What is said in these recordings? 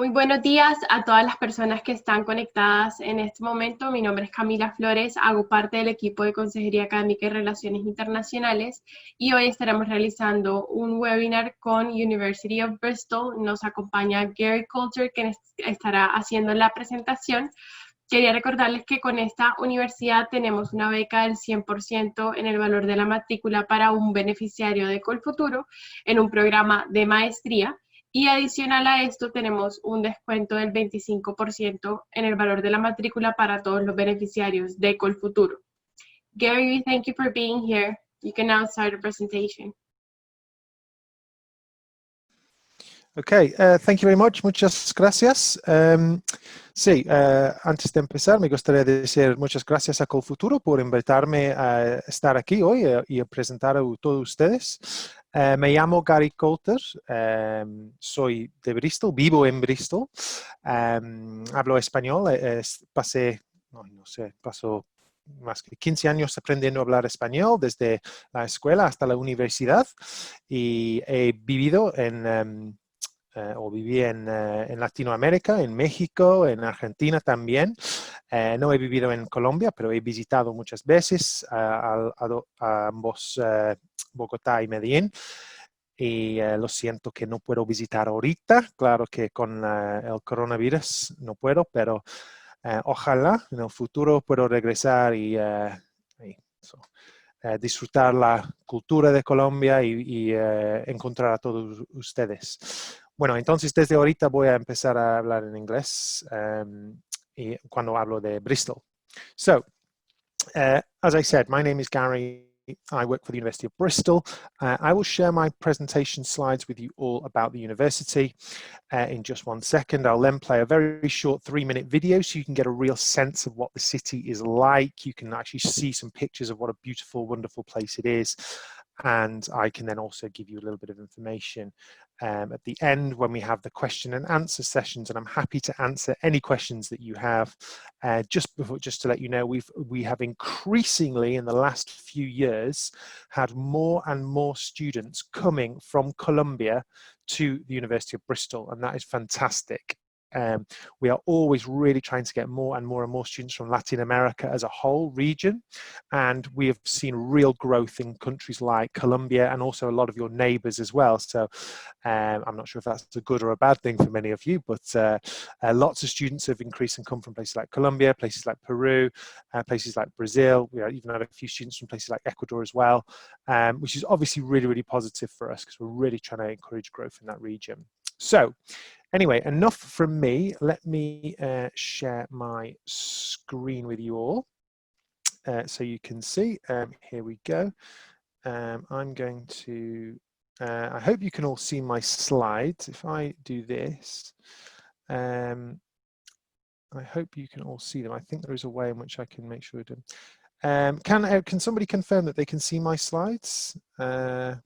Muy buenos días a todas las personas que están conectadas en este momento. Mi nombre es Camila Flores, hago parte del equipo de Consejería Académica y Relaciones Internacionales y hoy estaremos realizando un webinar con University of Bristol. Nos acompaña Gary Coulter, quien estará haciendo la presentación. Quería recordarles que con esta universidad tenemos una beca del 100% en el valor de la matrícula para un beneficiario de Colfuturo en un programa de maestría. Y adicional a esto tenemos un descuento del 25% en el valor de la matrícula para todos los beneficiarios de Colfuturo. Gary, thank you for being here. You can now start the presentation. Okay, thank you very much. Muchas gracias. Sí, antes de empezar, me gustaría decir muchas gracias a Colfuturo por invitarme a estar aquí hoy y a presentar a todos ustedes. Me llamo Gary Coulter, soy de Bristol, vivo en Bristol, hablo español, paso más que 15 años aprendiendo a hablar español desde la escuela hasta la universidad y he vivido viví en Latinoamérica, en México, en Argentina también. No he vivido en Colombia, pero he visitado muchas veces a ambos, Bogotá y Medellín. Y lo siento que no puedo visitar ahorita. Claro que con el coronavirus no puedo, pero ojalá en el futuro puedo regresar y disfrutar la cultura de Colombia y encontrar a todos ustedes. Bueno, entonces desde ahorita voy a empezar a hablar en inglés y cuando hablo de Bristol. So, as I said, my name is Gary. I work for the University of Bristol. I will share my presentation slides with you all about the university in just 1 second. I'll then play a very short 3-minute video so you can get a real sense of what the city is like. You can actually see some pictures of what a beautiful, wonderful place it is. And I can then also give you a little bit of information at the end when we have the question and answer sessions, and I'm happy to answer any questions that you have. Just to let you know, we have increasingly in the last few years had more and more students coming from Colombia to the University of Bristol, and that is fantastic. We are always really trying to get more and more students from Latin America as a whole region, and we have seen real growth in countries like Colombia and also a lot of your neighbors as well. So I'm not sure if that's a good or a bad thing for many of you, but lots of students have increased and come from places like Colombia, places like Peru, places like Brazil. We even had a few students from places like Ecuador as well, which is obviously really, really positive for us because we're really trying to encourage growth in that region. So anyway, enough from me. Let me share my screen with you all so you can see. Here we go. I'm going to, I hope you can all see my slides. If I do this, I hope you can all see them. I think there is a way in which I can make sure to. Can somebody confirm that they can see my slides? Camila,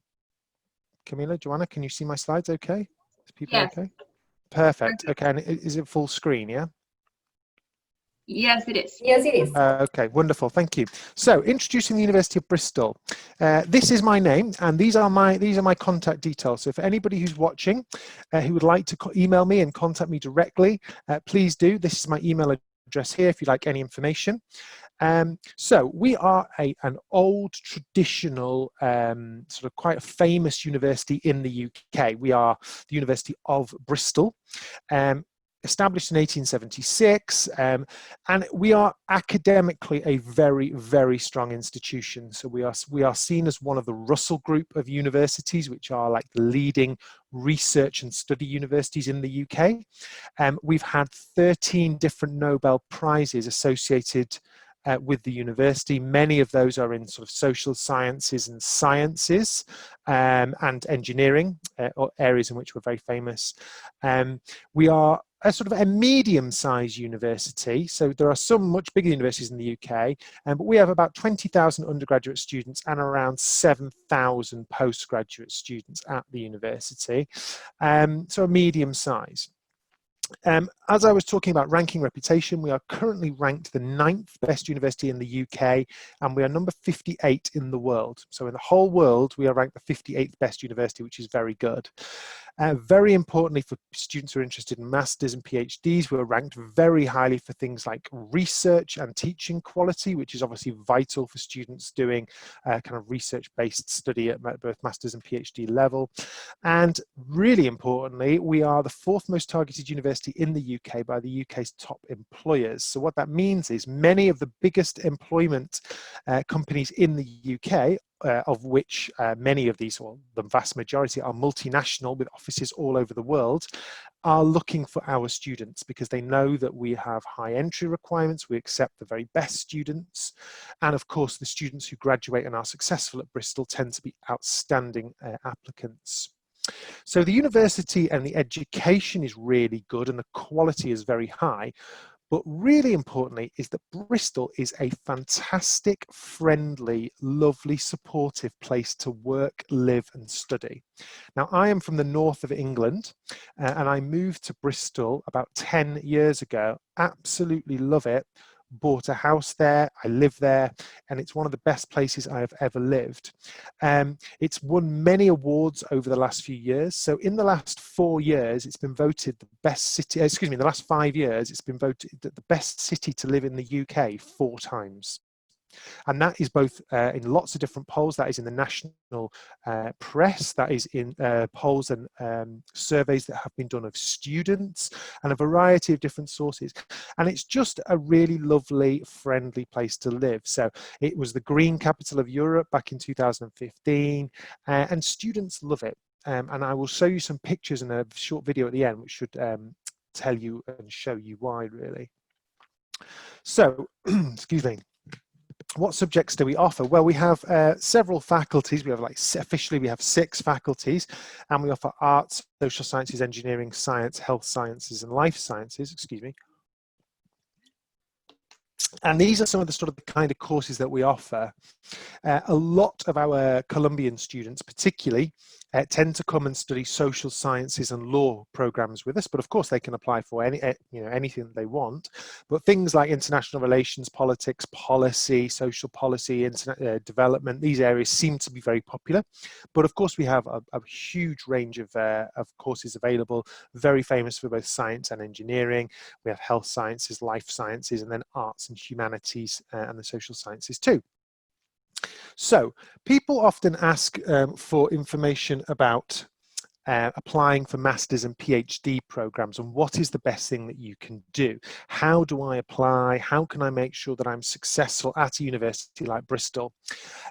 Joanna, can you see my slides okay? Is people Yes. okay? Perfect. Okay, and is it full screen, yeah? Yes, it is. Yes, it is. Okay, wonderful. Thank you. So, introducing the University of Bristol. This is my name, and these are my contact details. So, if anybody who's watching who would like to email me and contact me directly, please do. This is my email address here if you'd like any information. So we are an old traditional sort of quite a famous university in the UK. We are the University of Bristol, established in 1876, and we are academically a very, very strong institution. So we are seen as one of the Russell Group of universities, which are like the leading research and study universities in the UK. We've had 13 different Nobel Prizes associated with the university. Many of those are in sort of social sciences and sciences and engineering, or areas in which we're very famous. We are a sort of a medium-sized university. So there are some much bigger universities in the UK, but we have about 20,000 undergraduate students and around 7,000 postgraduate students at the university. So a medium size. As I was talking about ranking reputation, we are currently ranked the 9th best university in the UK, and we are number 58 in the world. So in the whole world, we are ranked the 58th best university, which is very good. Very importantly for students who are interested in masters and PhDs, we're ranked very highly for things like research and teaching quality, which is obviously vital for students doing kind of research-based study at both masters and PhD level. And really importantly, we are the 4th most targeted university in the UK by the UK's top employers. So what that means is many of the biggest employment companies in the UK, of which many of these, or the vast majority, are multinational with offices all over the world, are looking for our students because they know that we have high entry requirements, we accept the very best students, and of course the students who graduate and are successful at Bristol tend to be outstanding applicants. So the university and the education is really good and the quality is very high. But really importantly is that Bristol is a fantastic, friendly, lovely, supportive place to work, live and study. Now, I am from the north of England and I moved to Bristol about 10 years ago. Absolutely love it. Bought a house there, I live there, and it's one of the best places I have ever lived. It's won many awards over the last few years. So in the last 4 years, it's been voted the best city, in the last 5 years, it's been voted the best city to live in the UK 4 times. And that is both in lots of different polls. That is in the national press, that is in polls and surveys that have been done of students and a variety of different sources. And it's just a really lovely, friendly place to live. So it was the green capital of Europe back in 2015, and students love it. And I will show you some pictures in a short video at the end, which should tell you and show you why, really. So, excuse me. What subjects do we offer? Well, we have several faculties. We have officially we have 6 faculties, and we offer arts, social sciences, engineering, science, health sciences, and life sciences, excuse me. And these are some of the sort of the kind of courses that we offer. A lot of our Colombian students, particularly, tend to come and study social sciences and law programs with us, but of course they can apply for anything that they want. But things like international relations, politics, policy, social policy, development, these areas seem to be very popular. But of course we have a huge range of courses available, very famous for both science and engineering. We have health sciences, life sciences, and then arts and humanities and the social sciences too. So people often ask for information about applying for masters and PhD programs and what is the best thing that you can do. How do I apply? How can I make sure that I'm successful at a university like Bristol?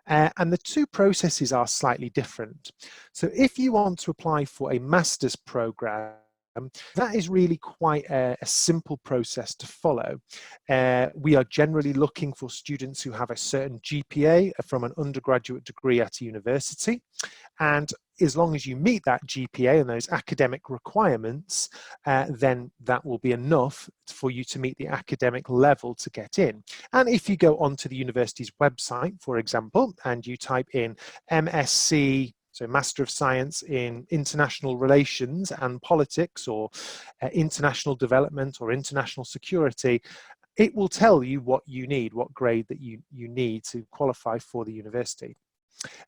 And the 2 processes are slightly different. So if you want to apply for a master's program, that is really quite a simple process to follow. We are generally looking for students who have a certain GPA from an undergraduate degree at a university. And as long as you meet that GPA and those academic requirements, then that will be enough for you to meet the academic level to get in. And if you go onto the university's website, for example, and you type in MSc, so Master of Science in International Relations and Politics, or International Development or International Security, it will tell you what you need, what grade that you need to qualify for the university.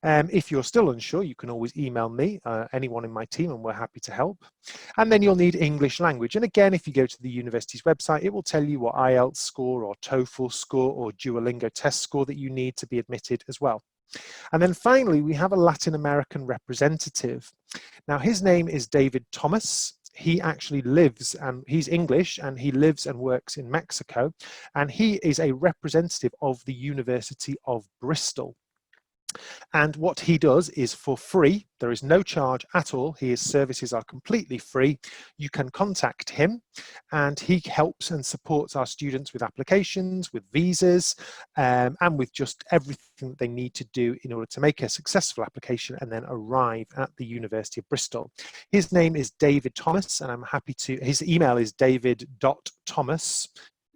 If you're still unsure, you can always email me, anyone in my team, and we're happy to help. And then you'll need English language. And again, if you go to the university's website, it will tell you what IELTS score or TOEFL score or Duolingo test score that you need to be admitted as well. And then finally, we have a Latin American representative. Now, his name is David Thomas. He actually lives, and he's English, and he lives and works in Mexico. And he is a representative of the University of Bristol. And what he does is for free. There is no charge at all. His services are completely free. You can contact him, and he helps and supports our students with applications, with visas, and with just everything that they need to do in order to make a successful application and then arrive at the University of Bristol. His name is David Thomas, and I'm happy to, his email is david.thomas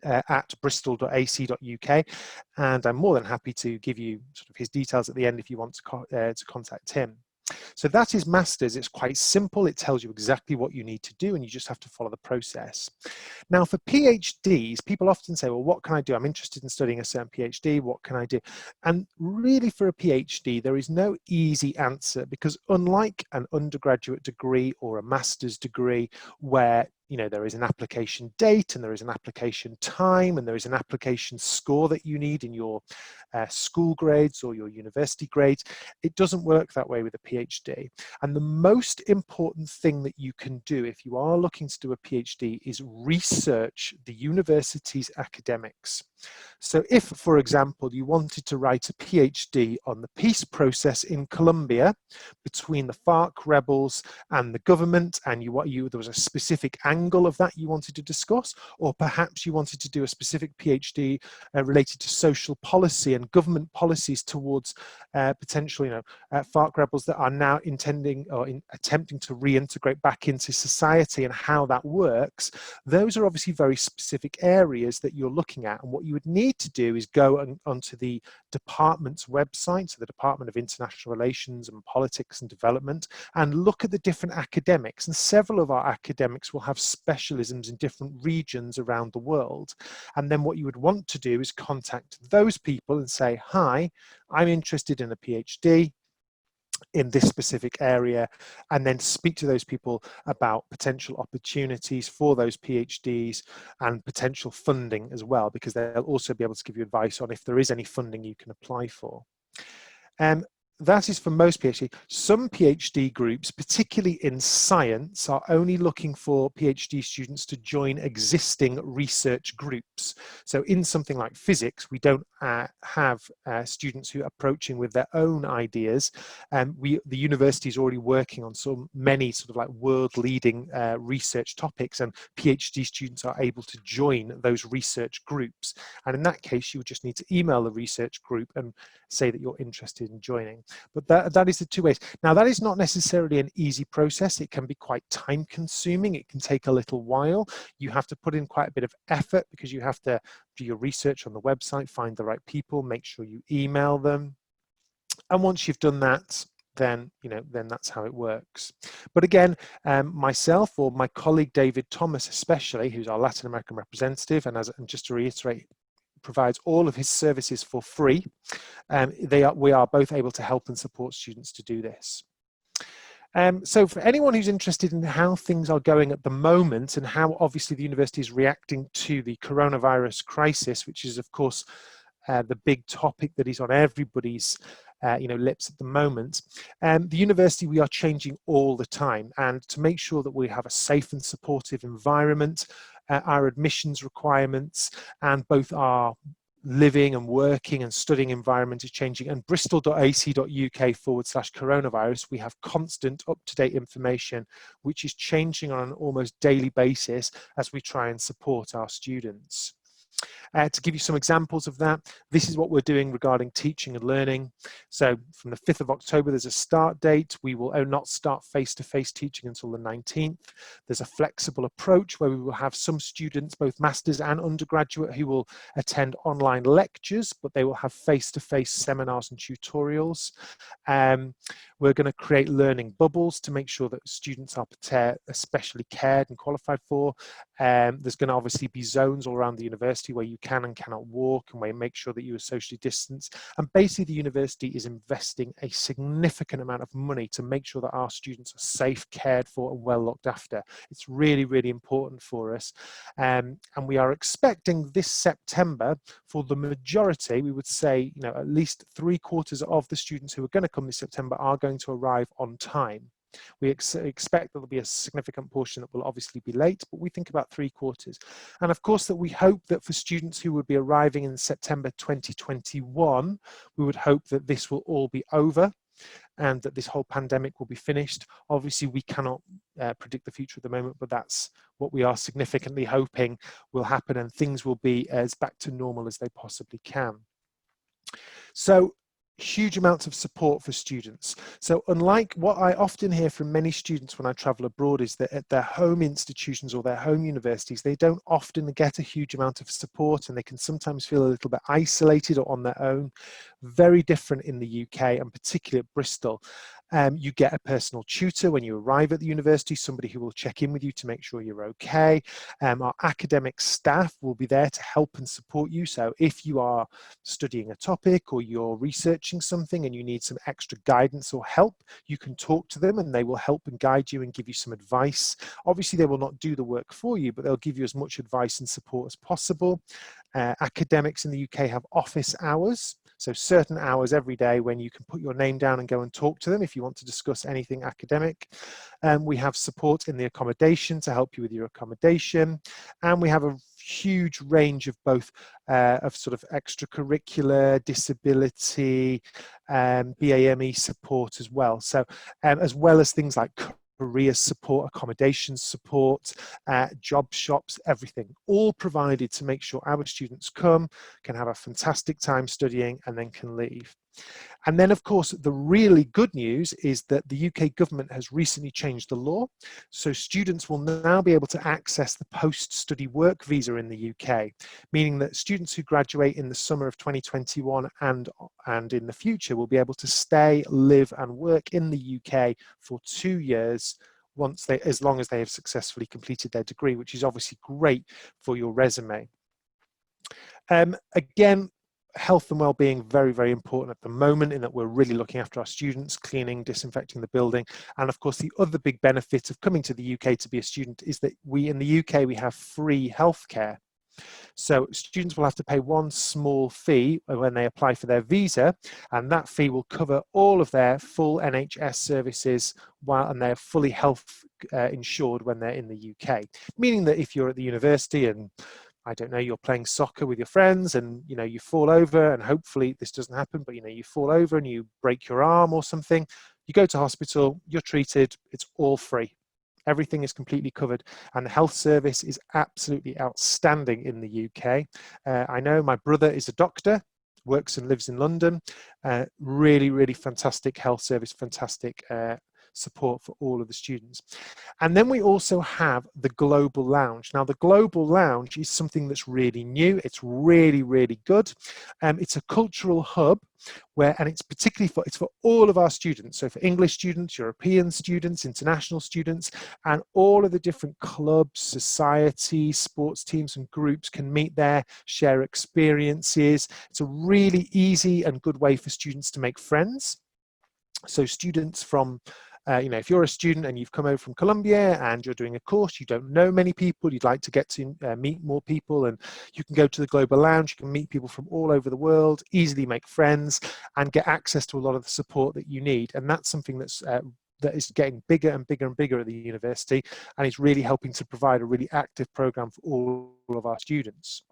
at bristol.ac.uk, and I'm more than happy to give you sort of his details at the end if you want to contact him. So that is Masters. It's quite simple. It tells you exactly what you need to do, and you just have to follow the process. Now, for PhDs, people often say, well, what can I do? I'm interested in studying a certain PhD. What can I do? And really, for a PhD, there is no easy answer, because unlike an undergraduate degree or a master's degree, where there is an application date and there is an application time and there is an application score that you need in your school grades or your university grades, it doesn't work that way with a PhD. And the most important thing that you can do if you are looking to do a PhD is research the university's academics. So if, for example, you wanted to write a PhD on the peace process in Colombia between the FARC rebels and the government, and there was a specific angle of that you wanted to discuss, or perhaps you wanted to do a specific PhD related to social policy and government policies towards potentially, FARC rebels that are now attempting to reintegrate back into society and how that works, those are obviously very specific areas that you're looking at. And what you would need to do is go onto the department's website, so the Department of International Relations and Politics and Development, and look at the different academics. And several of our academics will have specialisms in different regions around the world. And then what you would want to do is contact those people and say, hi, I'm interested in a PhD in this specific area, and then speak to those people about potential opportunities for those PhDs and potential funding as well, because they'll also be able to give you advice on if there is any funding you can apply for. That is for most PhD. Some PhD groups, particularly in science, are only looking for PhD students to join existing research groups. So in something like physics, we don't have students who are approaching with their own ideas. The university is already working on so many sort of like world-leading research topics, and PhD students are able to join those research groups. And in that case, you would just need to email the research group and say that you're interested in joining. But that is the two ways. Now, that is not necessarily an easy process. It can be quite time consuming. It can take a little while. You have to put in quite a bit of effort, because you have to do your research on the website, find the right people, make sure you email them. And once you've done that, then that's how it works. But again, myself or my colleague David Thomas especially, who's our Latin American representative, and just to reiterate, provides all of his services for free. We are both able to help and support students to do this. So for anyone who's interested in how things are going at the moment and how obviously the university is reacting to the coronavirus crisis, which is of course the big topic that is on everybody's lips at the moment. The university, we are changing all the time, and to make sure that we have a safe and supportive environment, our admissions requirements and both our living and working and studying environment is changing. And bristol.ac.uk/coronavirus, we have constant up-to-date information which is changing on an almost daily basis as we try and support our students. To give you some examples of that, this is what we're doing regarding teaching and learning. So from the 5th of October, there's a start date. We will not start face-to-face teaching until the 19th. There's a flexible approach where we will have some students, both masters and undergraduate, who will attend online lectures, but they will have face-to-face seminars and tutorials. We're going to create learning bubbles to make sure that students are especially cared and qualified for. There's going to obviously be zones all around the university where you can and cannot walk, and where you make sure that you are socially distanced. And basically the university is investing a significant amount of money to make sure that our students are safe, cared for and well looked after. It's really, really important for us. And we are expecting this September, for the majority, we would say, at least 3/4 of the students who are going to come this September are going to arrive on time. We expect there'll be a significant portion that will obviously be late, but we think about 3/4. And of course that we hope that for students who would be arriving in September 2021, we would hope that this will all be over and that this whole pandemic will be finished. Obviously we cannot predict the future at the moment, but that's what we are significantly hoping will happen, and things will be as back to normal as they possibly can. So huge amounts of support for students. So unlike what I often hear from many students when I travel abroad, is that at their home institutions or their home universities, they don't often get a huge amount of support, and they can sometimes feel a little bit isolated or on their own. Very different in the UK, and particularly at Bristol. You get a personal tutor when you arrive at the university, somebody who will check in with you to make sure you're okay. Our academic staff will be there to help and support you. So if you are studying a topic or you're researching something and you need some extra guidance or help, you can talk to them and they will help and guide you and give you some advice. Obviously, they will not do the work for you, but they'll give you as much advice and support as possible. Academics in the UK have office hours. So certain hours every day when you can put your name down and go and talk to them if you want to discuss anything academic. We have support in the accommodation to help you with your accommodation. And we have a huge range of both of sort of extracurricular, disability, BAME support as well. So as well as things like career support, accommodation support, job shops, everything, all provided to make sure our students come, can have a fantastic time studying and then can leave. And then, of course, the really good news is that the UK government has recently changed the law. So students will now be able to access the post-study work visa in the UK, meaning that students who graduate in the summer of 2021 and in the future will be able to stay, live and work in the UK for 2 years as long as they have successfully completed their degree, which is obviously great for your resume. Again, health and well-being, very, very important at the moment in that we're really looking after our students, cleaning, disinfecting the building. And of course, the other big benefit of coming to the UK to be a student is that in the UK, we have free healthcare. So students will have to pay one small fee when they apply for their visa, and that fee will cover all of their full NHS services and they're fully health insured when they're in the UK. Meaning that if you're at the university and I don't know, you're playing soccer with your friends and, you know, you fall over, and hopefully this doesn't happen, but, you know, you fall over and you break your arm or something, you go to hospital, you're treated, it's all free. Everything is completely covered, and the health service is absolutely outstanding in the UK. I know my brother is a doctor, works and lives in London. Really, really fantastic health service, fantastic support for all of the students. And then we also have the Global Lounge. Now, the Global Lounge is something that's really new. It's really, really good. It's a cultural hub and it's particularly for all of our students. So for English students, European students, international students, and all of the different clubs, societies, sports teams and groups can meet there, share experiences. It's a really easy and good way for students to make friends. So students from you know, if you're a student and you've come over from Colombia and you're doing a course, you don't know many people, you'd like to get to meet more people, and you can go to the Global Lounge, you can meet people from all over the world, easily make friends and get access to a lot of the support that you need. And that's something that is getting bigger and bigger and bigger at the university, and it's really helping to provide a really active program for all of our students.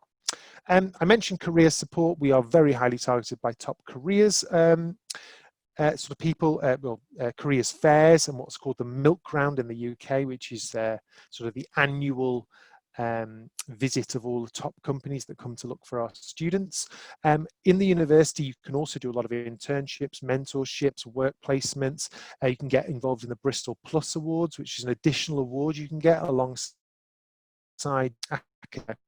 I mentioned career support. We are very highly targeted by top careers sort of people, careers fairs and what's called the Milk Round in the UK, which is sort of the annual visit of all the top companies that come to look for our students. In the university, you can also do a lot of internships, mentorships, work placements. You can get involved in the Bristol Plus Awards, which is an additional award you can get alongside academic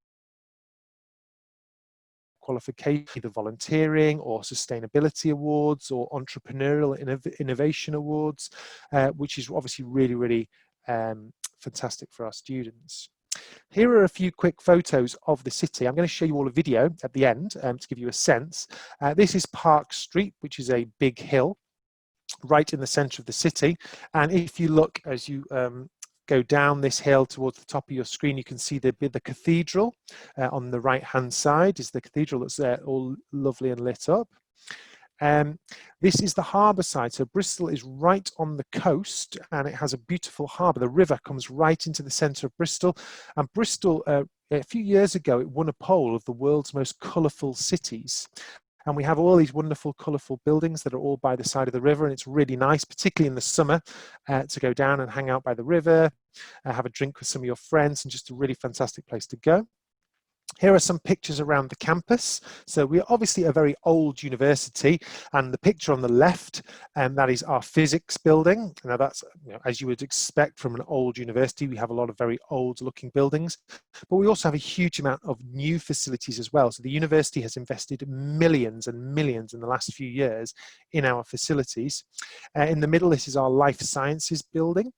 qualification, either volunteering or sustainability awards or entrepreneurial innovation awards, which is obviously really, really fantastic for our students. Here are a few quick photos of the city. I'm going to show you all a video at the end to give you a sense. This is Park Street, which is a big hill right in the center of the city. And if you look as you go down this hill towards the top of your screen, you can see the cathedral on the right hand side is the cathedral that's all lovely and lit up. This is the harbour side. So Bristol is right on the coast and it has a beautiful harbour. The river comes right into the centre of Bristol, and Bristol a few years ago it won a poll of the world's most colourful cities. And we have all these wonderful, colourful buildings that are all by the side of the river. And it's really nice, particularly in the summer, to go down and hang out by the river, have a drink with some of your friends, and just a really fantastic place to go. Here are some pictures around the campus. So we're obviously a very old university, and the picture on the left, that is our physics building. Now that's, as you would expect from an old university, we have a lot of very old looking buildings, but we also have a huge amount of new facilities as well. So the university has invested millions and millions in the last few years in our facilities. In the middle, this is our life sciences building.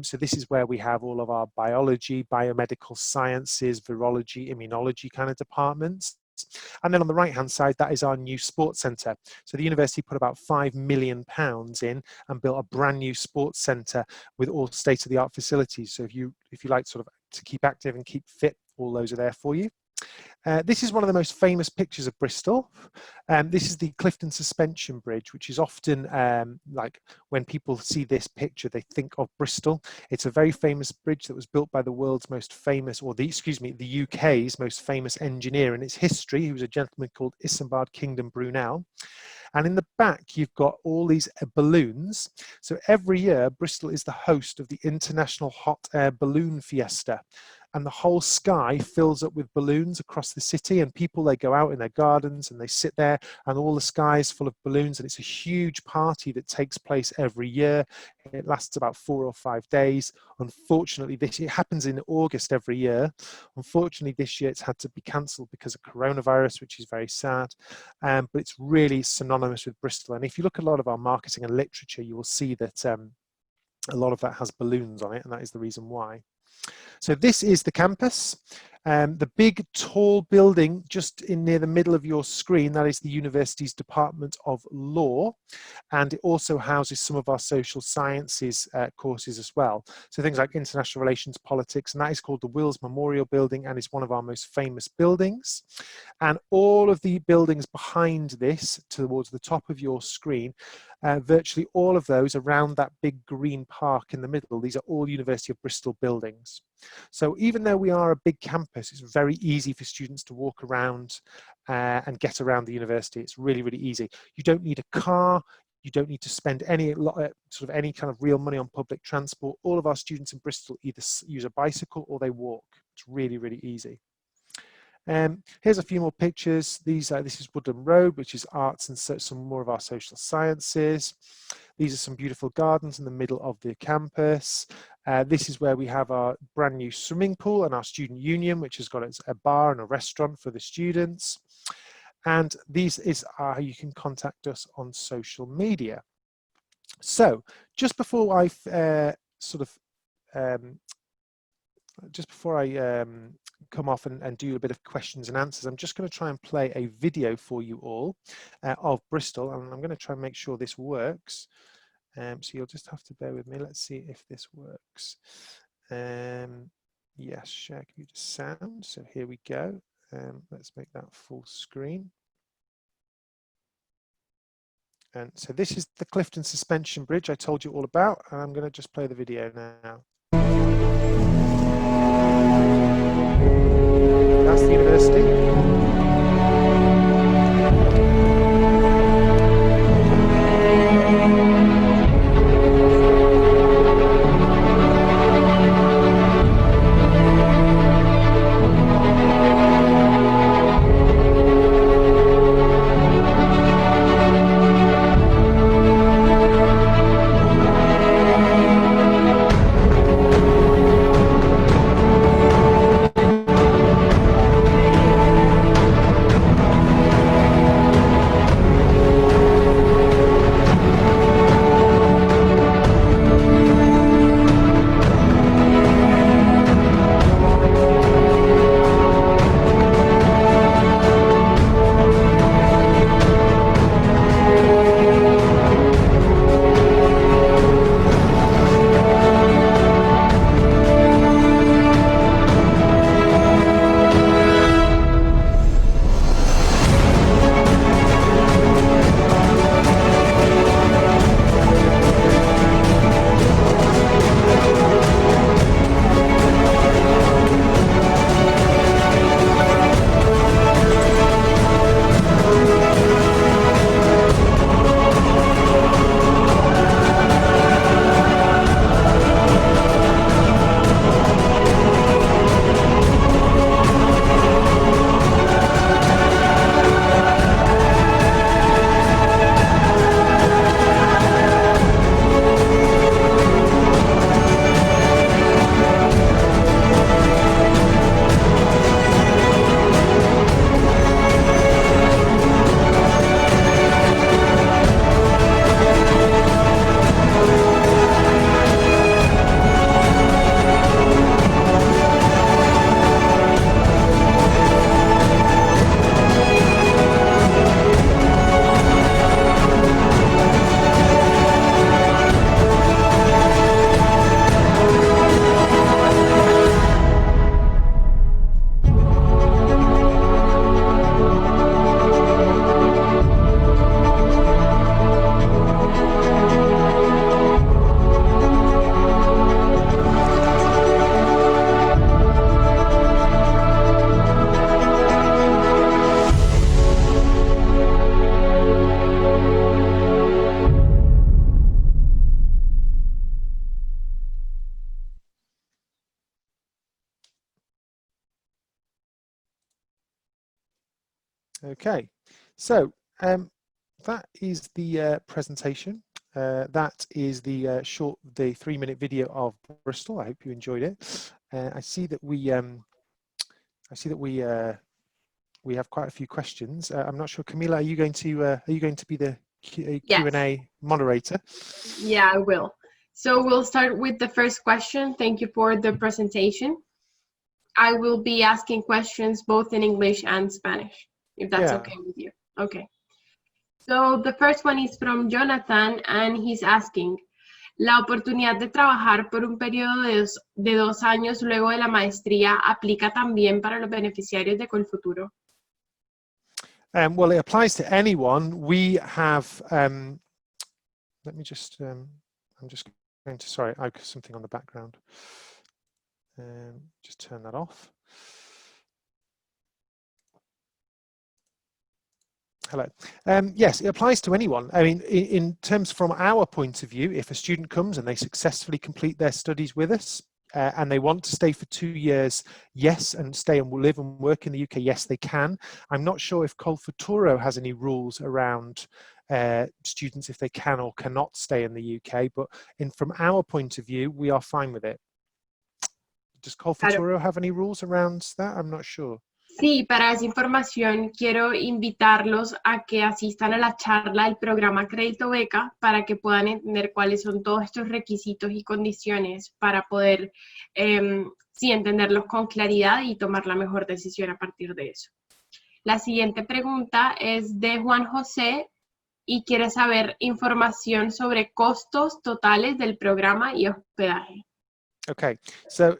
So this is where we have all of our biology, biomedical sciences, virology, immunology kind of departments. And then on the right-hand side, that is our new sports centre. So the university put about £5 million in and built a brand new sports centre with all state-of-the-art facilities. So if you like sort of to keep active and keep fit, all those are there for you. This is one of the most famous pictures of Bristol. This is the Clifton Suspension Bridge, which is often like when people see this picture, they think of Bristol. It's a very famous bridge that was built by the world's most famous, or the UK's most famous engineer in its history, who was a gentleman called Isambard Kingdom Brunel. And in the back, you've got all these balloons. So every year, Bristol is the host of the International Hot Air Balloon Fiesta. And the whole sky fills up with balloons across the city, and people, they go out in their gardens and they sit there, and all the sky is full of balloons, and it's a huge party that takes place every year. It lasts about 4 or 5 days. Unfortunately, it happens in August every year. Unfortunately, this year it's had to be cancelled because of coronavirus, which is very sad. But it's really synonymous with Bristol. And if you look at a lot of our marketing and literature, you will see that a lot of that has balloons on it, and that is the reason why. So this is the campus. The big tall building just near the middle of your screen, that is the university's Department of Law, and it also houses some of our social sciences courses as well. So things like international relations, politics, and that is called the Wills Memorial Building, and is one of our most famous buildings. And all of the buildings behind this, towards the top of your screen, virtually all of those around that big green park in the middle, these are all University of Bristol buildings. So even though we are a big campus, it's very easy for students to walk around and get around the university. It's really, really easy. You don't need a car. You don't need to spend any kind of real money on public transport. All of our students in Bristol either use a bicycle or they walk. It's really, really easy. Here's a few more pictures. This is Woodland Road, which is arts and some more of our social sciences. These are some beautiful gardens in the middle of the campus. This is where we have our brand new swimming pool and our student union, which has got a bar and a restaurant for the students. And these is how you can contact us on social media. So just before I come off and do a bit of questions and answers, I'm just going to try and play a video for you all of Bristol, and I'm going to try and make sure this works. So you'll just have to bear with me. Let's see if this works. Yes, share computer sound. So here we go. Let's make that full screen. And so this is the Clifton Suspension Bridge I told you all about, and I'm going to just play the video now. That's the university. Okay, so that is the presentation. That is the the 3-minute video of Bristol. I hope you enjoyed it. I see that we have quite a few questions. I'm not sure, Camila, are you going to be the Q&A moderator? Yeah, I will. So we'll start with the first question. Thank you for the presentation. I will be asking questions both in English and Spanish, if that's okay with you. Okay. So the first one is from Jonathan, and he's asking, ¿la oportunidad de trabajar por un periodo de 2 años luego de la maestría aplica también para los beneficiarios de Colfuturo? Well, it applies to anyone. We have, let me just, I'm just going to, sorry, I've got something on the background. Just turn that off. Hello. Yes, it applies to anyone. I mean, in terms from our point of view, if a student comes and they successfully complete their studies with us and they want to stay for 2 years, yes, and stay and live and work in the UK, yes, they can. I'm not sure if Colfuturo has any rules around students if they can or cannot stay in the UK, but from our point of view, we are fine with it. Does Colfuturo have any rules around that? I'm not sure. Sí, para esa información quiero invitarlos a que asistan a la charla del programa Crédito Beca para que puedan entender cuáles son todos estos requisitos y condiciones para poder, sí, entenderlos con claridad y tomar la mejor decisión a partir de eso. La siguiente pregunta es de Juan José y quiere saber información sobre costos totales del programa y hospedaje. Okay, so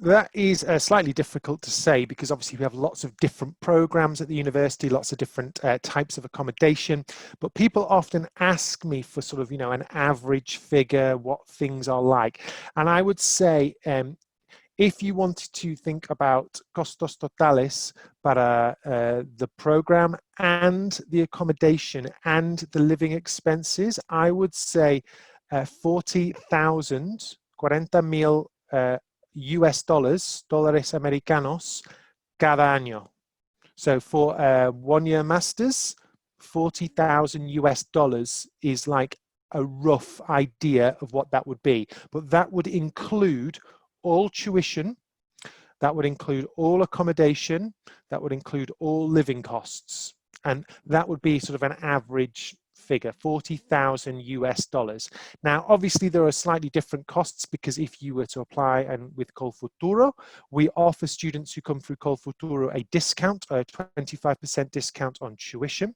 that is slightly difficult to say because obviously we have lots of different programs at the university, lots of different types of accommodation, but people often ask me for sort of, you know, an average figure, what things are like. And I would say if you wanted to think about costos totales para the program and the accommodation and the living expenses, I would say 40,000, 40,000 US dollars, dólares americanos, cada año. So for 1 year masters, 40,000 US dollars is like a rough idea of what that would be. But that would include all tuition, that would include all accommodation, that would include all living costs. And that would be sort of an average figure, 40,000 US dollars. Now, obviously, there are slightly different costs because if you were to apply and with Colfuturo, we offer students who come through Colfuturo a discount, a 25% discount on tuition.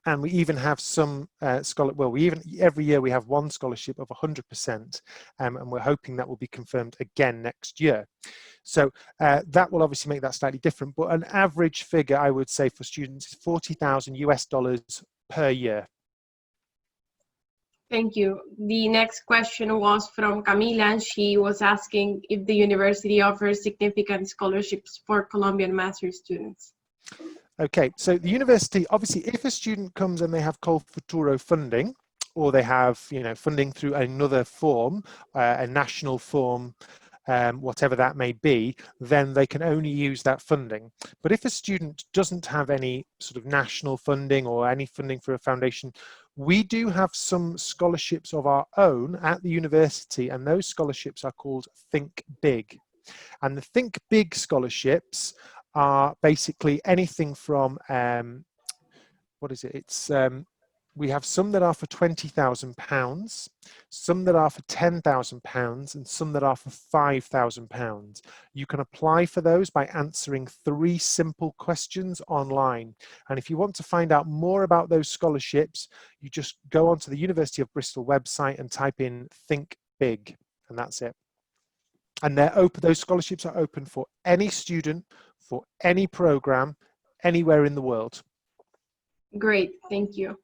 And we even have some every year we have one scholarship of 100%, and we're hoping that will be confirmed again next year. So that will obviously make that slightly different, but an average figure I would say for students is 40,000 US dollars per year. Thank you. The next question was from Camila, and she was asking if the university offers significant scholarships for Colombian master's students. Okay, so the university, obviously, if a student comes and they have Colfuturo funding, or they have, you know, funding through another form, a national form, whatever that may be, then they can only use that funding. But if a student doesn't have any sort of national funding or any funding for a foundation, we do have some scholarships of our own at the university, and those scholarships are called Think Big. And the Think Big scholarships are basically anything from, what is it? It's, we have some that are for £20,000, some that are for £10,000, and some that are for £5,000. You can apply for those by answering 3 simple questions online. And if you want to find out more about those scholarships, you just go onto the University of Bristol website and type in Think Big, and that's it. And they're open, those scholarships are open for any student, for any program, anywhere in the world. Great, thank you.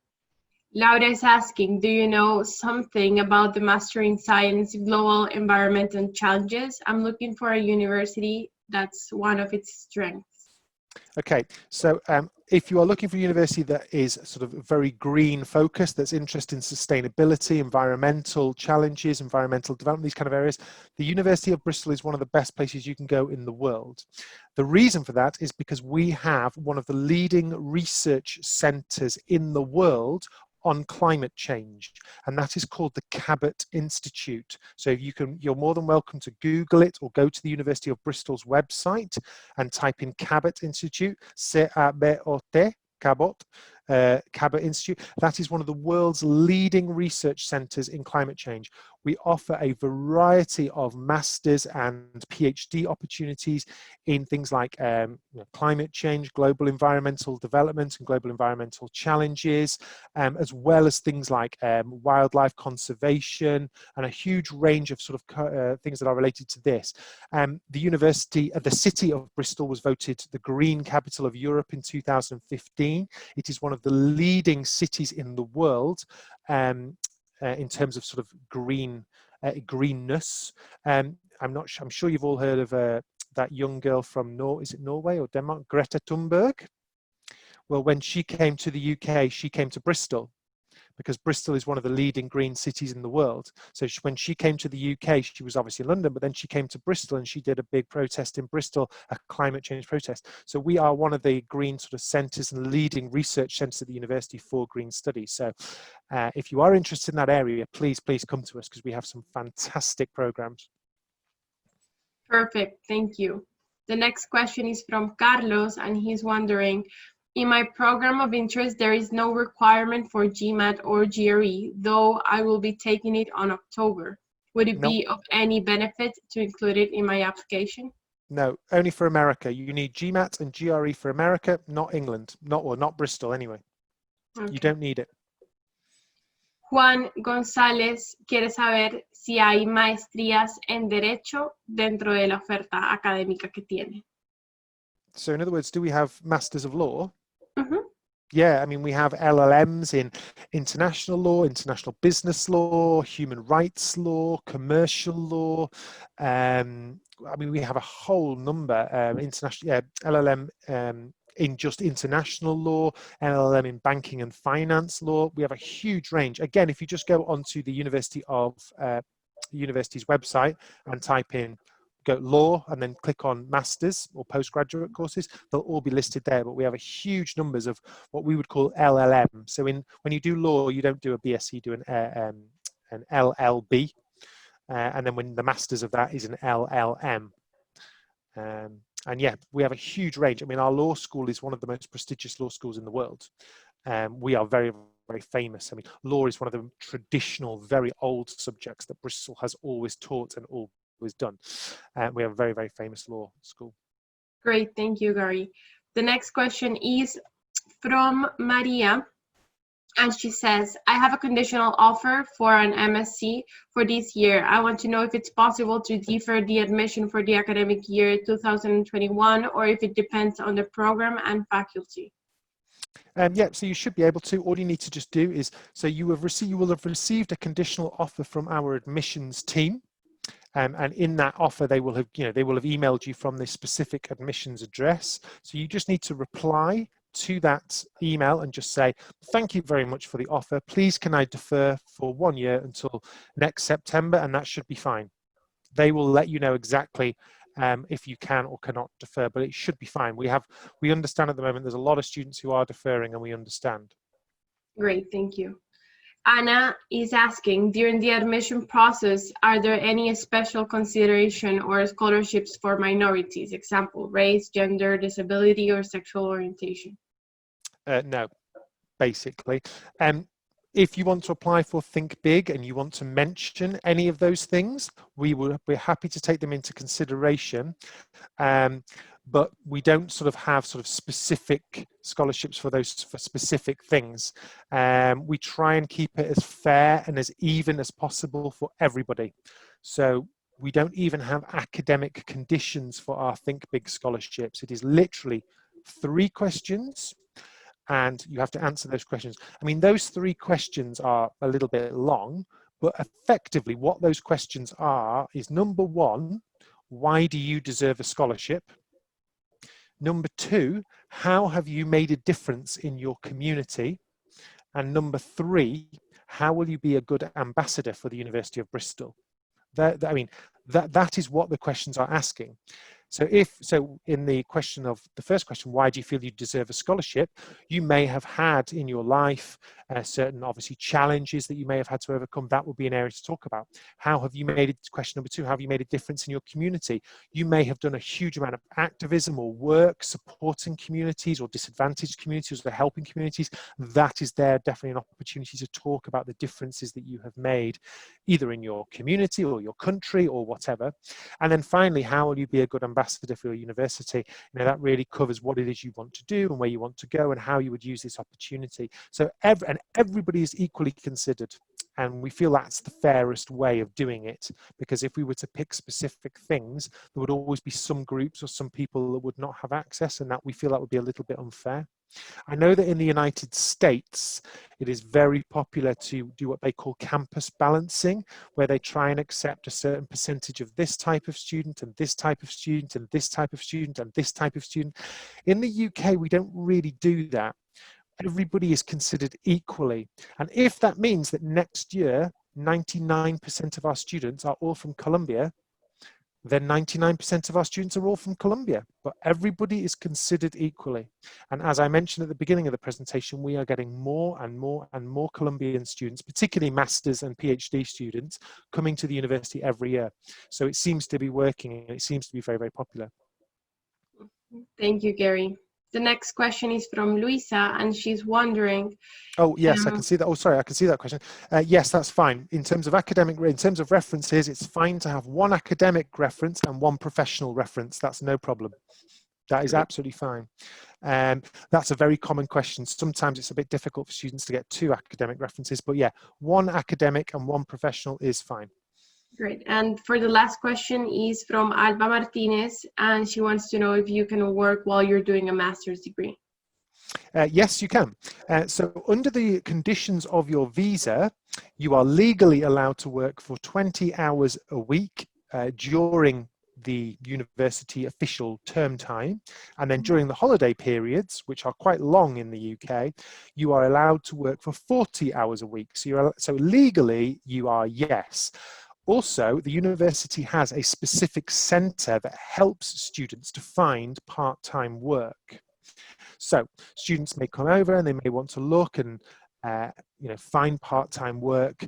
Laura is asking, do you know something about the Master in Science, Global Environment and Challenges? I'm looking for a university that's one of its strengths. Okay, so if you are looking for a university that is sort of very green focused, that's interested in sustainability, environmental challenges, environmental development, these kind of areas, the University of Bristol is one of the best places you can go in the world. The reason for that is because we have one of the leading research centres in the world on climate change, and that is called the Cabot Institute. So you're more than welcome to Google it or go to the University of Bristol's website and type in Cabot Institute, C-A-B-O-T, Cabot, Cabot Institute. That is one of the world's leading research centres in climate change. We offer a variety of master's and PhD opportunities in things like climate change, global environmental development and global environmental challenges, as well as things like wildlife conservation and a huge range of sort of things that are related to this. The city of Bristol was voted the green capital of Europe in 2015. It is one of the leading cities in the world in terms of sort of greenness. I'm sure you've all heard of that young girl from is it Norway or Denmark, Greta Thunberg? Well, when she came to the UK, she came to Bristol, because Bristol is one of the leading green cities in the world. So when she came to the UK, she was obviously in London, but then she came to Bristol and she did a big protest in Bristol, a climate change protest. So we are one of the green sort of centres and leading research centres at the university for green studies. So if you are interested in that area, please come to us, because we have some fantastic programs. Perfect, thank you. The next question is from Carlos, and he's wondering, in my program of interest, there is no requirement for GMAT or GRE, though I will be taking it on October. Would it be of any benefit to include it in my application? No, only for America. You need GMAT and GRE for America, not England, not Bristol anyway. Okay. You don't need it. Juan González quiere saber si hay maestrías en Derecho dentro de la oferta académica que tiene. So in other words, do we have Masters of Law? Mm-hmm. Yeah, I mean, we have LLMs in international law, international business law, human rights law, commercial law. I mean, we have a whole number, LLM in just international law, LLM in banking and finance law. We have a huge range. Again, if you just go onto the university's website and type in go law and then click on masters or postgraduate courses, they'll all be listed there. But we have a huge numbers of what we would call LLM. So when you do law, you don't do a BSc, you do an LLB, and then when the masters of that is an LLM. And yeah, we have a huge range. I mean, our law school is one of the most prestigious law schools in the world. We are very, very famous. I mean, law is one of the traditional, very old subjects that Bristol has always taught and always done. We have a very, very famous law school. Great, thank you, Gary. The next question is from Maria, and she says, I have a conditional offer for an MSc for this year. I want to know if it's possible to defer the admission for the academic year 2021, or if it depends on the program and faculty. Yeah, so you should be able to. All you need to just do is, so you will have received a conditional offer from our admissions team. And in that offer, they will have emailed you from this specific admissions address. So you just need to reply to that email and just say, thank you very much for the offer. Please, can I defer for 1 year until next September? And that should be fine. They will let you know exactly if you can or cannot defer, but it should be fine. We understand at the moment there's a lot of students who are deferring, and we understand. Great, thank you. Anna is asking, during the admission process, are there any special consideration or scholarships for minorities? Example, race, gender, disability, or sexual orientation? No, basically. If you want to apply for Think Big and you want to mention any of those things, we're happy to take them into consideration. But we don't have specific scholarships for specific things. We try and keep it as fair and as even as possible for everybody. So we don't even have academic conditions for our Think Big scholarships. It is literally 3 questions, and you have to answer those questions. I mean, those 3 questions are a little bit long, but effectively what those questions are is, number 1, why do you deserve a scholarship? Number 2, how have you made a difference in your community? And number 3, how will you be a good ambassador for the University of Bristol? That is what the questions are asking. So in the question of the first question, why do you feel you deserve a scholarship? You may have had in your life certain obviously challenges that you may have had to overcome. That would be an area to talk about. How have you made it, question number 2, how have you made a difference in your community? You may have done a huge amount of activism or work supporting communities or disadvantaged communities or helping communities. That is there definitely an opportunity to talk about the differences that you have made either in your community or your country or whatever. And then finally, how will you be a good ambassador for your university? That really covers what it is you want to do and where you want to go and how you would use this opportunity. So everybody is equally considered. And we feel that's the fairest way of doing it, because if we were to pick specific things, there would always be some groups or some people that would not have access, and that we feel that would be a little bit unfair. I know that in the United States, it is very popular to do what they call campus balancing, where they try and accept a certain percentage of this type of student and this type of student and this type of student and this type of student. In the UK, we don't really do that. Everybody is considered equally. And if that means that next year, 99% of our students are all from Columbia, then 99% of our students are all from Columbia, but everybody is considered equally. And as I mentioned at the beginning of the presentation, we are getting more and more and more Columbian students, particularly masters and PhD students, coming to the university every year. So it seems to be working, and it seems to be very, very popular. Thank you, Gary. The next question is from Luisa, and she's wondering. Oh, yes, I can see that. Oh, sorry, I can see that question. Yes, that's fine. In terms of references, it's fine to have one academic reference and one professional reference. That's no problem. That is absolutely fine. That's a very common question. Sometimes it's a bit difficult for students to get 2 academic references, but yeah, one academic and one professional is fine. Great. And for the last question is from Alba Martinez, and she wants to know if you can work while you're doing a master's degree. Yes, you can. So under the conditions of your visa, you are legally allowed to work for 20 hours a week during the university official term time. And then during the holiday periods, which are quite long in the UK, you are allowed to work for 40 hours a week. So legally, you are yes. Also, the university has a specific centre that helps students to find part-time work. So students may come over and they may want to look and find part-time work.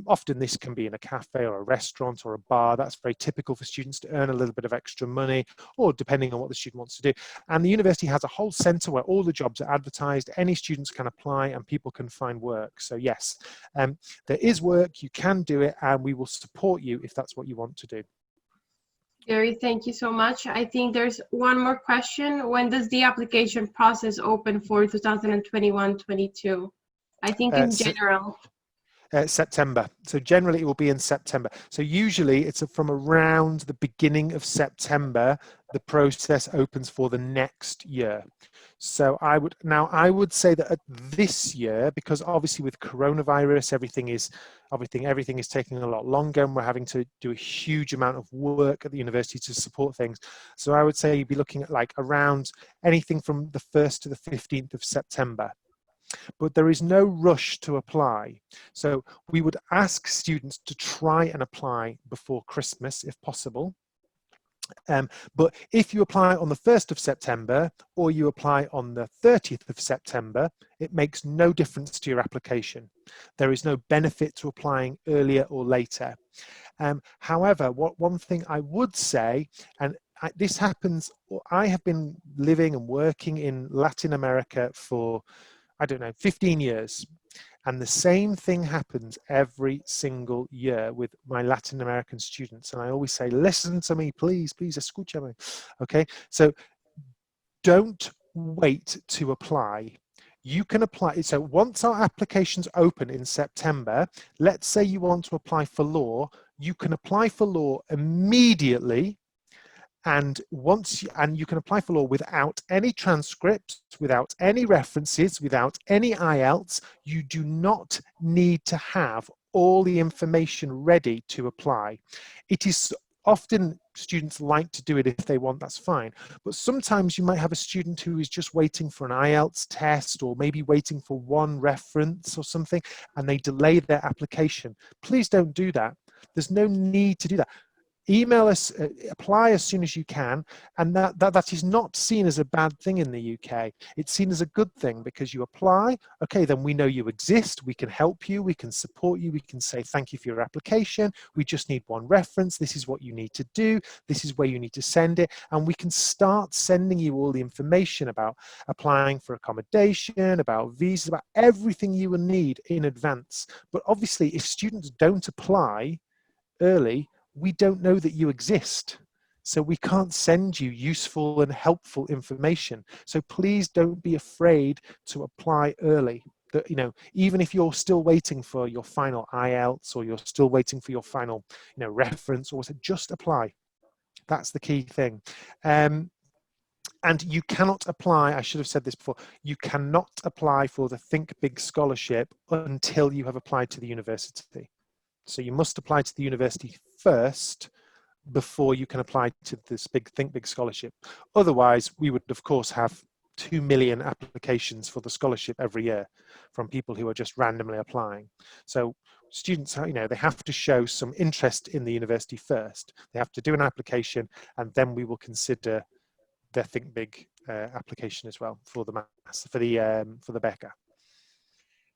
Often this can be in a cafe or a restaurant or a bar. That's very typical for students to earn a little bit of extra money, or depending on what the student wants to do. And the university has a whole centre where all the jobs are advertised. Any students can apply and people can find work. So yes, there is work, you can do it, and we will support you if that's what you want to do. Gary, thank you so much. I think there's one more question. When does the application process open for 2021-22? I think in general. September. So generally it will be in September. So usually it's from around the beginning of September, the process opens for the next year. So I would say that this year, because obviously with coronavirus, everything is taking a lot longer, and we're having to do a huge amount of work at the university to support things. So I would say you'd be looking at like around anything from the 1st to the 15th of September. But there is no rush to apply. So we would ask students to try and apply before Christmas if possible. But if you apply on the 1st of September or you apply on the 30th of September, it makes no difference to your application. There is no benefit to applying earlier or later. However, one thing I would say, and this happens, I have been living and working in Latin America for, I don't know, 15 years. And the same thing happens every single year with my Latin American students. And I always say, listen to me, please, escúchame. Okay, so don't wait to apply. You can apply. So once our applications open in September, let's say you want to apply for law, you can apply for law immediately. And you can apply for law without any transcripts, without any references, without any IELTS. You do not need to have all the information ready to apply. It is often students like to do it if they want, that's fine. But sometimes you might have a student who is just waiting for an IELTS test or maybe waiting for one reference or something, and they delay their application. Please don't do that. There's no need to do that. Email us, apply as soon as you can, and that is not seen as a bad thing in the UK. It's seen as a good thing because you apply, okay, then we know you exist, we can help you, we can support you, we can say thank you for your application, we just need one reference, this is what you need to do, this is where you need to send it, and we can start sending you all the information about applying for accommodation, about visas, about everything you will need in advance. But obviously, if students don't apply early, we don't know that you exist. So we can't send you useful and helpful information. So please don't be afraid to apply early. That, you know, even if you're still waiting for your final IELTS or you're still waiting for your final, you know, reference, or just apply. That's the key thing. And you cannot apply, I should have said this before, you cannot apply for the Think Big scholarship until you have applied to the university. So you must apply to the university first before you can apply to this Think Big scholarship. Otherwise, we would, of course, have 2 million applications for the scholarship every year from people who are just randomly applying. So students, you know, they have to show some interest in the university first. They have to do an application, and then we will consider their Think Big application as well for the beca.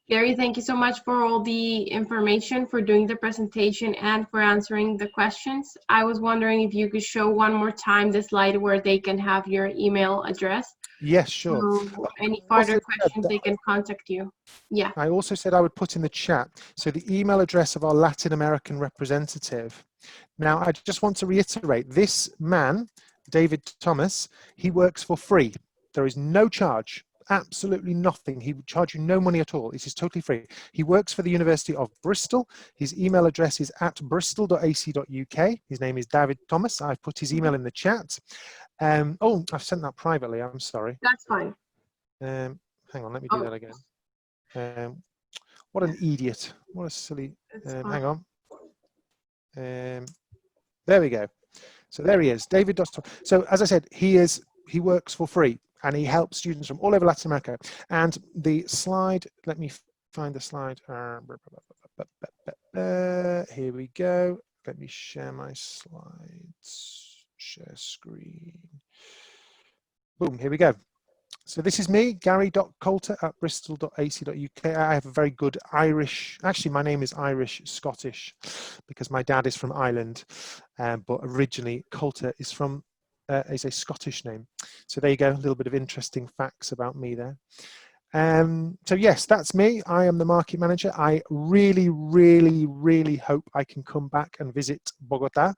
Gary, thank you so much for all the information, for doing the presentation, and for answering the questions. I was wondering if you could show one more time the slide where they can have your email address. Yes, sure. So any further questions, they can contact you. Yeah. I also said I would put in the chat, so the email address of our Latin American representative. Now, I just want to reiterate, this man, David Thomas, he works for free. There is no charge. Absolutely nothing. He would charge you no money at all. It is totally free. He works for the University of Bristol. His email address is at bristol.ac.uk. His name is David Thomas. I've put his email in the chat. Oh, I've sent that privately. I'm sorry. That's fine. Hang on, let me do that again. What an idiot. What a silly. Hang on. There we go. So there he is, David Thomas. So as I said, he works for free. And he helps students from all over Latin America. And the slide, let me find the slide. Here we go. Let me share my slides. Share screen. Boom, here we go. So this is me, gary.coulter@bristol.ac.uk. I have a very good Irish, actually my name is Irish Scottish because my dad is from Ireland, but originally Coulter is a Scottish name. So there you go, a little bit of interesting facts about me there. So yes, that's me. I am the market manager. I really, really, really hope I can come back and visit Bogota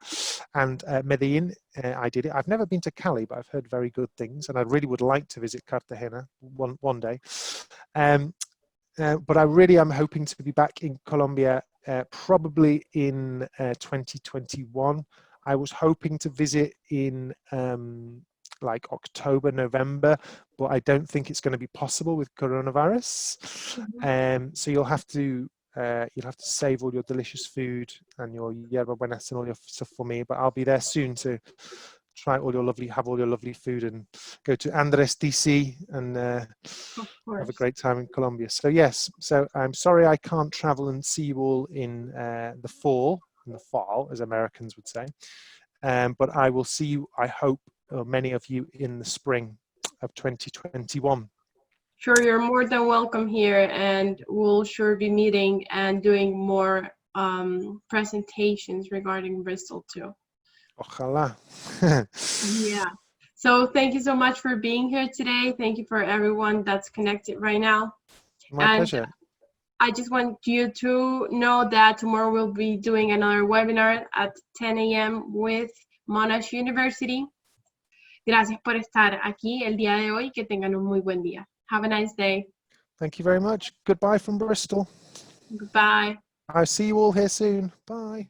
and Medellin. I did it. I've never been to Cali, but I've heard very good things, and I really would like to visit Cartagena one day. But I really am hoping to be back in Colombia probably in 2021. I was hoping to visit in like October, November, but I don't think it's going to be possible with coronavirus. So you'll have to save all your delicious food and your yerba buenas and all your stuff for me. But I'll be there soon to try have all your lovely food and go to Andres DC and have a great time in Colombia. So yes, so I'm sorry I can't travel and see you all in the fall, as Americans would say. But I will see you, I hope, many of you in the spring of 2021. Sure, you're more than welcome here, and we'll sure be meeting and doing more presentations regarding Bristol too. Ojalá. Yeah. So thank you so much for being here today. Thank you for everyone that's connected right now. My pleasure. I just want you to know that tomorrow we'll be doing another webinar at 10 a.m. with Monash University. Gracias por estar aquí el día de hoy. Que tengan un muy buen día. Have a nice day. Thank you very much. Goodbye from Bristol. Goodbye. I'll see you all here soon. Bye.